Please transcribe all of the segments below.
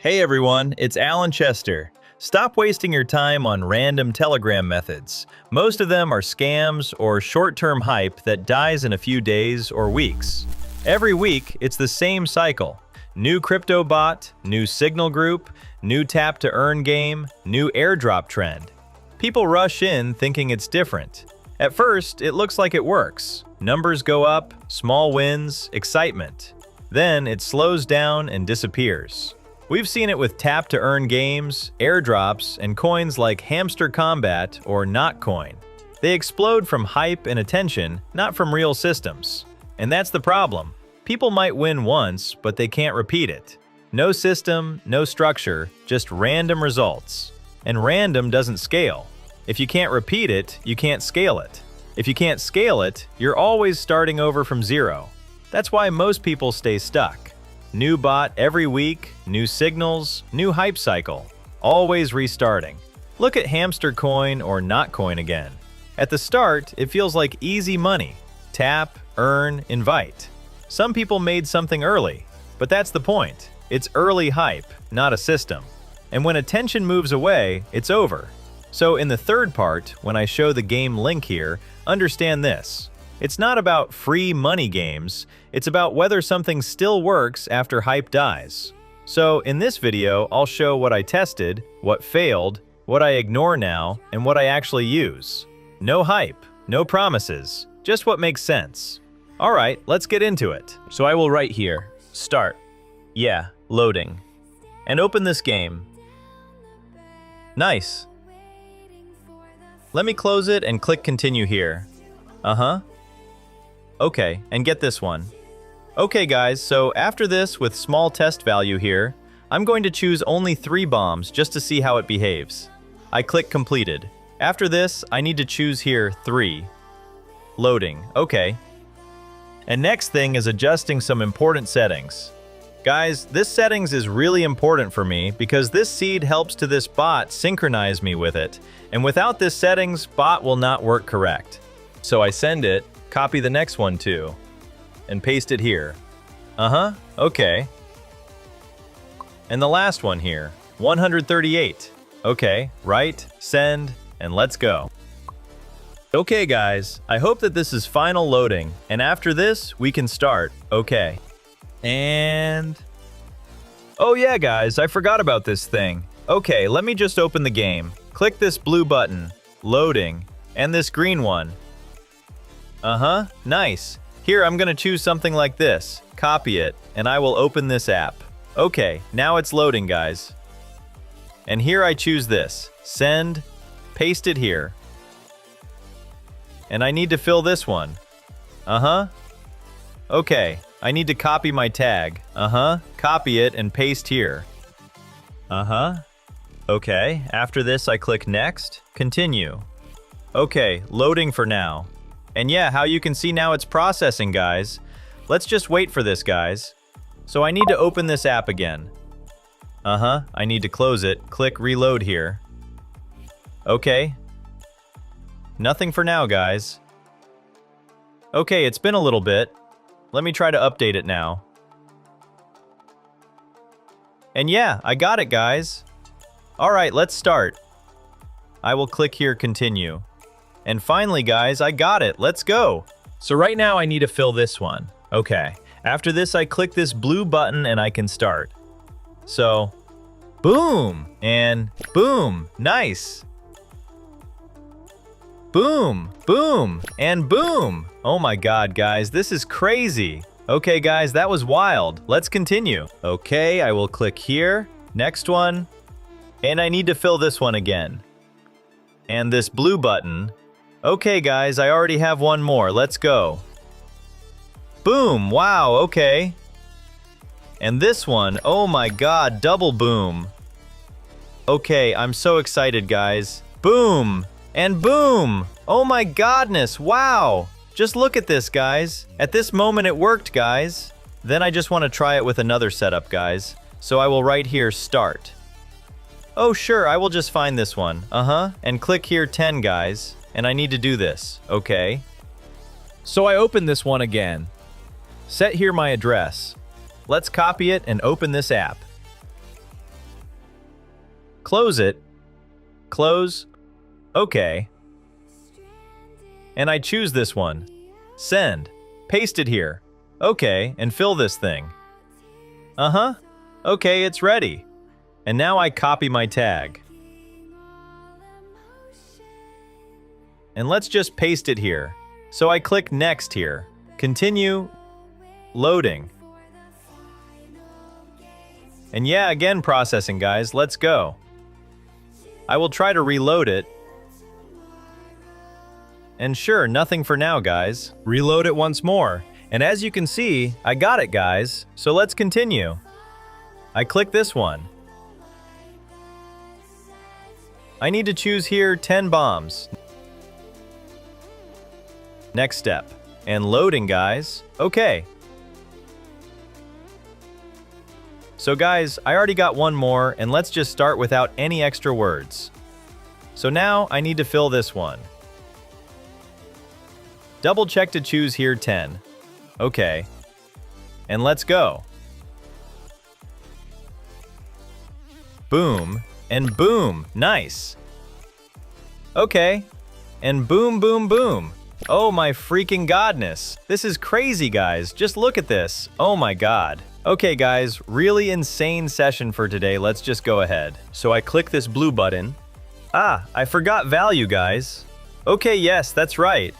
Hey everyone, it's Alan Chester. Stop wasting your time on random Telegram methods. Most of them are scams or short-term hype that dies in a few days or weeks. Every week, it's the same cycle. New crypto bot, new signal group, new tap-to-earn game, new airdrop trend. People rush in thinking it's different. At first, it looks like it works. Numbers go up, small wins, excitement. Then it slows down and disappears. We've seen it with tap-to-earn games, airdrops, and coins like Hamster Combat or Notcoin. They explode from hype and attention, not from real systems. And that's the problem. People might win once, but they can't repeat it. No system, no structure, just random results. And random doesn't scale. If you can't repeat it, you can't scale it. If you can't scale it, you're always starting over from zero. That's why most people stay stuck. New bot every week, new signals, new hype cycle, always restarting. Look at Hamster Coin or Notcoin again. At the start, it feels like easy money. Tap, earn, invite. Some people made something early, but that's the point. It's early hype, not a system. And when attention moves away, it's over. So in the third part, when I show the game link here, understand this. It's not about free money games, it's about whether something still works after hype dies. So in this video, I'll show what I tested, what failed, what I ignore now, and what I actually use. No hype, no promises, just what makes sense. Alright, let's get into it. So I will write here, start. Yeah, loading. And open this game. Nice. Let me close it and click continue here. Okay, and get this one. Okay guys, so after this with small test value here, I'm going to choose only 3 bombs just to see how it behaves. I click completed. After this, I need to choose here 3. Loading, okay. And next thing is adjusting some important settings. Guys, this settings is really important for me because this seed helps to this bot synchronize me with it. And without this settings, bot will not work correct. So I send it, copy the next one too, and paste it here. Okay. And the last one here, 138. Okay, write, send, and let's go. Okay guys, I hope that this is final loading, and after this, we can start. Okay. And... oh yeah guys, I forgot about this thing. Okay, let me just open the game. Click this blue button, loading, and this green one. Nice. Here I'm gonna choose something like this, copy it, and I will open this app. Okay, now it's loading guys. And here I choose this, send, paste it here. And I need to fill this one. Okay, I need to copy my tag. Copy it and paste here. Okay, after this I click next, continue. Okay, loading for now. And yeah, how you can see now it's processing, guys. Let's just wait for this, guys. So I need to open this app again. I need to close it. Click reload here. Okay. Nothing for now, guys. Okay, it's been a little bit. Let me try to update it now. And yeah, I got it, guys. Alright, let's start. I will click here, continue. And finally, guys, I got it. Let's go. So right now I need to fill this one. Okay. After this, I click this blue button and I can start. So, boom, and boom. Nice. Boom, boom, and boom. Oh my God, guys, this is crazy. Okay, guys, that was wild. Let's continue. Okay, I will click here. Next one. And I need to fill this one again. And this blue button. Okay, guys, I already have one more. Let's go. Boom, wow, okay. And this one, oh my God, double boom. Okay, I'm so excited, guys. Boom, and boom. Oh my godness, wow. Just look at this, guys. At this moment, it worked, guys. Then I just want to try it with another setup, guys. So I will write here, start. Oh, sure, I will just find this one. And click here 10, guys. And I need to do this, okay? So I open this one again. Set here my address. Let's copy it and open this app. Close it. Close. Okay. And I choose this one. Send. Paste it here. Okay, and fill this thing. Uh-huh. Okay, it's ready. And now I copy my tag. And let's just paste it here. So I click Next here. Continue. Loading. And yeah, again processing, guys. Let's go. I will try to reload it. And sure, nothing for now, guys. Reload it once more. And as you can see, I got it, guys. So let's continue. I click this one. I need to choose here 10 bombs. Next step. And loading, guys. Okay. So guys, I already got one more, and let's just start without any extra words. So now I need to fill this one. Double check to choose here 10. Okay. And let's go. Boom, and boom, nice. Okay, and boom, boom, boom. Oh my freaking godness. This is crazy, guys. Just look at this. Oh my god. Okay, guys, really insane session for today. Let's just go ahead. So I click this blue button. Ah, I forgot value, guys. Okay, yes, that's right.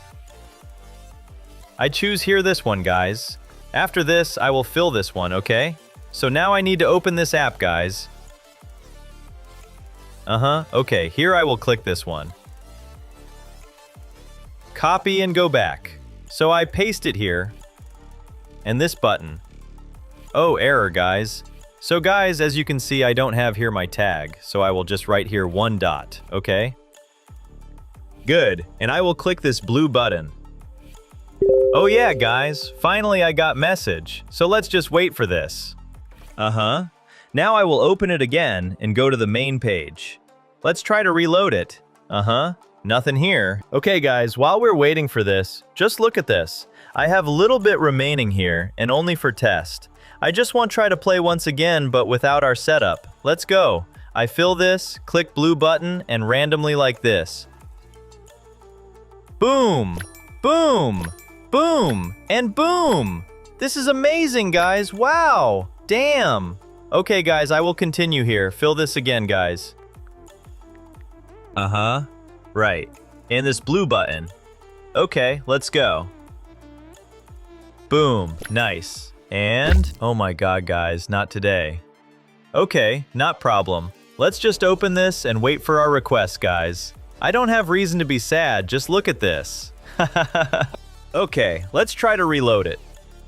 I choose here this one, guys. After this, I will fill this one, okay? So now I need to open this app, guys. Okay, here I will click this one. Copy and go back. So I paste it here. And this button. Oh, error, guys. So guys, as you can see, I don't have here my tag, so I will just write here 1 dot, okay? Good, and I will click this blue button. Oh yeah, guys, finally I got message, so let's just wait for this. Now I will open it again and go to the main page. Let's try to reload it. Nothing here. Okay guys, while we're waiting for this, just look at this. I have a little bit remaining here, and only for test. I just want to try to play once again, but without our setup. Let's go. I fill this, click blue button, and randomly like this. Boom! Boom! Boom! And boom! This is amazing, guys! Wow! Damn! Okay, guys, I will continue here. Fill this again, guys. Right. And this blue button. Okay, let's go. Boom. Nice. And, oh my god, guys, not today. Okay, not problem. Let's just open this and wait for our request, guys. I don't have reason to be sad, just look at this. Okay, let's try to reload it.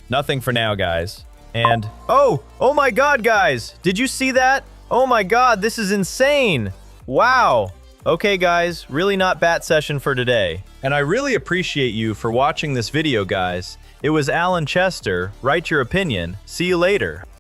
Nothing for now, guys. And, oh my god, guys! Did you see that? Oh my god, this is insane! Wow! Okay, guys, really not bat session for today. And I really appreciate you for watching this video, guys. It was Alan Chester. Write your opinion. See you later.